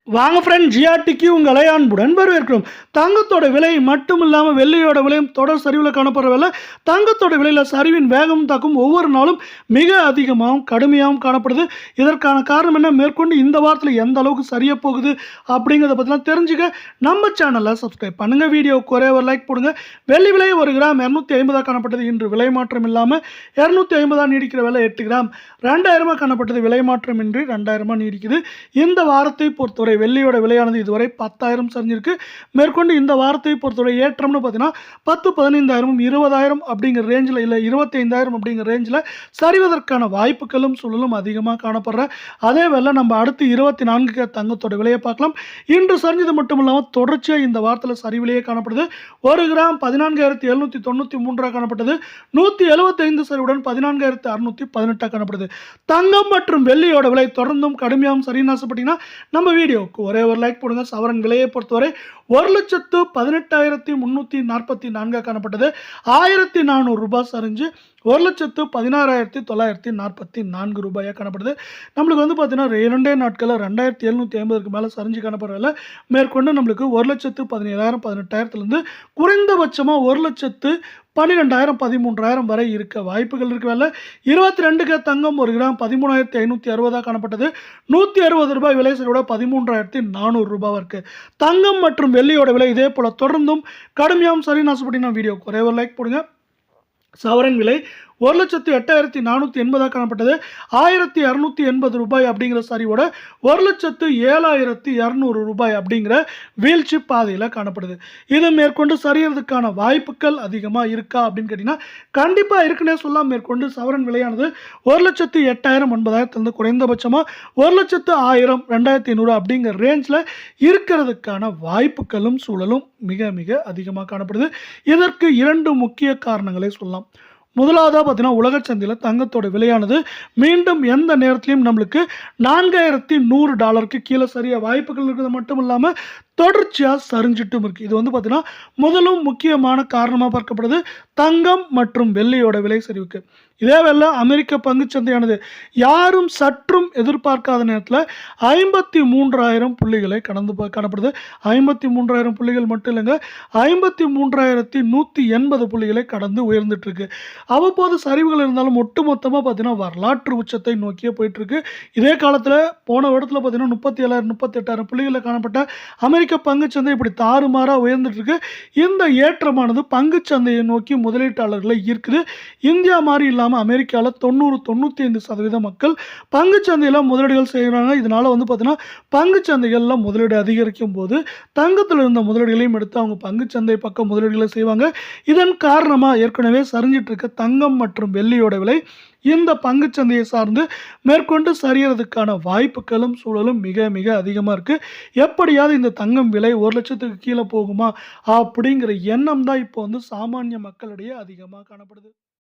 வாங்க ஃப்ரெண்ட், ஜிஆர்டிக்கு உங்களை அன்புடன் வரவேற்கிறோம். தங்கத்தோட விலை மட்டும் இல்லாமல் வெள்ளியோட விலையும் தொடர் சரிவில் காணப்படுறதில்ல. தங்கத்தோட விலையில் சரிவின் வேகம் தாக்கும் ஒவ்வொரு நாளும் மிக அதிகமாகவும் கடுமையாகவும் காணப்படுது. இதற்கான காரணம் என்ன, மேற்கொண்டு இந்த வாரத்தில் எந்த அளவுக்கு சரியாக போகுது அப்படிங்கிறத பற்றிலாம் தெரிஞ்சுக்க நம்ம சேனலை சப்ஸ்கிரைப் பண்ணுங்கள். வீடியோவுக்கு ஒரே ஒரு லைக் போடுங்க. வெள்ளி விலை 1 கிராம் 250 காணப்பட்டது. இன்று விலை மாற்றம் இல்லாமல் 250 நீடிக்கிற விலை 8 கிராம் 2000 காணப்பட்டது. விலை மாற்றம் இன்றி 2000 நீடிக்குது. இந்த வாரத்தை பொறுத்தவரை வெள்ளியோட விலையானது இதுவரை 10,000 சரிஞ்சிருக்கு. மேற்கொண்டு இந்த வாரத்தை பொறுத்தவரை ஏற்றம்னு பார்த்தீங்கன்னா 10, 15,000, 20,000 அப்படிங்கிற ரேஞ்சில், இல்லை 25,000 அப்படிங்கிற ரேஞ்சில் சரிவதற்கான வாய்ப்புகளும் சூழலும் அதிகமாக காணப்படுற அதே வேளை நம்ம அடுத்து 24 தங்கத்தோட விலையை பார்க்கலாம். இன்று சரிஞ்சது மட்டும் இல்லாமல் தொடர்ச்சியாக இந்த வாரத்தில் சரிவிலேயே காணப்படுது. 1 கிராம் 14,793 காணப்பட்டது. 175 சரிவுடன் 14,618 காணப்படுது. தங்கம் மற்றும் வெள்ளியோட விலை தொடர்ந்தும் கடுமையாகவும் சரின்னு ஆசைப்பட்டீங்கன்னா நம்ம வீடியோ ஒரே ஒரு லைக் போடுங்க. சவரன் விலையை பொறுத்தவரை 1,18,344 காணப்பட்டது. 1,400 ரூபாய் சரிஞ்சு 1,16,944 ரூபாயாக காணப்படுது. நம்மளுக்கு வந்து பார்த்தீங்கன்னா 2 நாட்களில் 2,750க்கு மேலே சரிஞ்சு காணப்படுறதில்ல. மேற்கொண்டு நம்மளுக்கு 1,17,000 18,000லேருந்து குறைந்தபட்சமாக 1,12,000 13,000 வரை இருக்க வாய்ப்புகள் இருக்கிறதில்ல. 22 தங்கம் 1 கிராம் 13,560 காணப்பட்டது. 160 ரூபாய் விலை சரிவோட 13,400 ரூபாய் இருக்கு. தங்கம் மற்றும் வெள்ளியோட விலை இதே போல தொடர்ந்தும் கடுமையாகவும் சரின்னு ஆசைப்பட்டீங்கன்னா வீடியோ ஒரே ஒரு லைக் போடுங்க. சவரன் விலை 1,08,480 காணப்பட்டது. 1,680 ரூபாய் அப்படிங்கிற சரிவோட 1,07,200 ரூபாய் அப்படிங்கிற வீழ்ச்சி பாதையில் காணப்படுது. இது மேற்கொண்டு சரியறதுக்கான வாய்ப்புகள் அதிகமாக இருக்கா அப்படின்னு கேட்டிங்கன்னா கண்டிப்பாக இருக்குன்னே சொல்லலாம். மேற்கொண்டு சவரன் விலையானது 1,08,000 9,000 குறைந்தபட்சமாக 1,10,000 2,500 அப்படிங்கிற ரேஞ்சில் இருக்கிறதுக்கான வாய்ப்புகளும் சூழலும் மிக மிக அதிகமாக காணப்படுது. இதற்கு 2 முக்கிய காரணங்களை சொல்லலாம். முதலாவதாக பார்த்தீங்கன்னா உலக சந்தையில் தங்கத்தோட விலையானது மீண்டும் எந்த நேரத்திலையும் நம்மளுக்கு $4,100 கீழே சரிய வாய்ப்புகள் இருக்கிறது மட்டும் இல்லாமல் தொடர்ச்சியாக சரிஞ்சிட்டும் இருக்குது. இது வந்து பார்த்தீங்கன்னா முதலும் முக்கியமான காரணமாக பார்க்கப்படுது தங்கம் மற்றும் வெள்ளியோட விலை சரிவுக்கு. இதே வேளை அமெரிக்க பங்குச்சந்தையானது யாரும் சற்றும் எதிர்பார்க்காத நேரத்தில் 53,000 புள்ளிகளை காணப்படுது. 53,000 புள்ளிகள் மட்டும் இல்லைங்க, 53,180 புள்ளிகளை கடந்து உயர்ந்துட்டு இருக்கு. அவ்வப்போது சரிவுகள் இருந்தாலும் ஒட்டுமொத்தமாக பார்த்தீங்கன்னா வரலாற்று உச்சத்தை நோக்கியே போயிட்டு இருக்கு. இதே காலத்தில் போன இடத்துல பார்த்தீங்கன்னா 37,000 38,000 புள்ளிகளில் காணப்பட்ட அமெரிக்க பங்குச்சந்தை இப்படி தாறுமாறாக உயர்ந்துட்டு இருக்கு. இந்த ஏற்றமானது பங்குச்சந்தையை நோக்கி முதலீட்டாளர்களை ஈர்க்குது. இந்தியா மாதிரி இல்லாமல் அமெரிக்காவில் 90-95% மக்கள் பங்குச்சந்தையில் முதலீடுகள் செய்கிறாங்க. இதனால வந்து பார்த்தீங்கன்னா பங்குச்சந்தைகளில் முதலீடு அதிகரிக்கும் போது தங்கத்தில் இருந்த முதலீடுகளையும் எடுத்து அவங்க பங்குச்சந்தை பக்கம் முதலீடுகளை செய்வாங்க. இதன் காரணமாக ஏற்கனவே சரிஞ்சிட்டு இருக்க தங்கம் மற்றும் வெள்ளியோட விலை இந்த பங்குச்சந்தையை சார்ந்து மேற்கொண்டு சரியறதுக்கான வாய்ப்புகளும் சூழலும் மிக மிக அதிகமாக இருக்குது. எப்படியாவது இந்த தங்கம் விலை 1,00,000க்கு கீழே போகுமா அப்படிங்கிற எண்ணம் தான் இப்போ வந்து சாமானிய மக்களிடையே அதிகமாக காணப்படுது.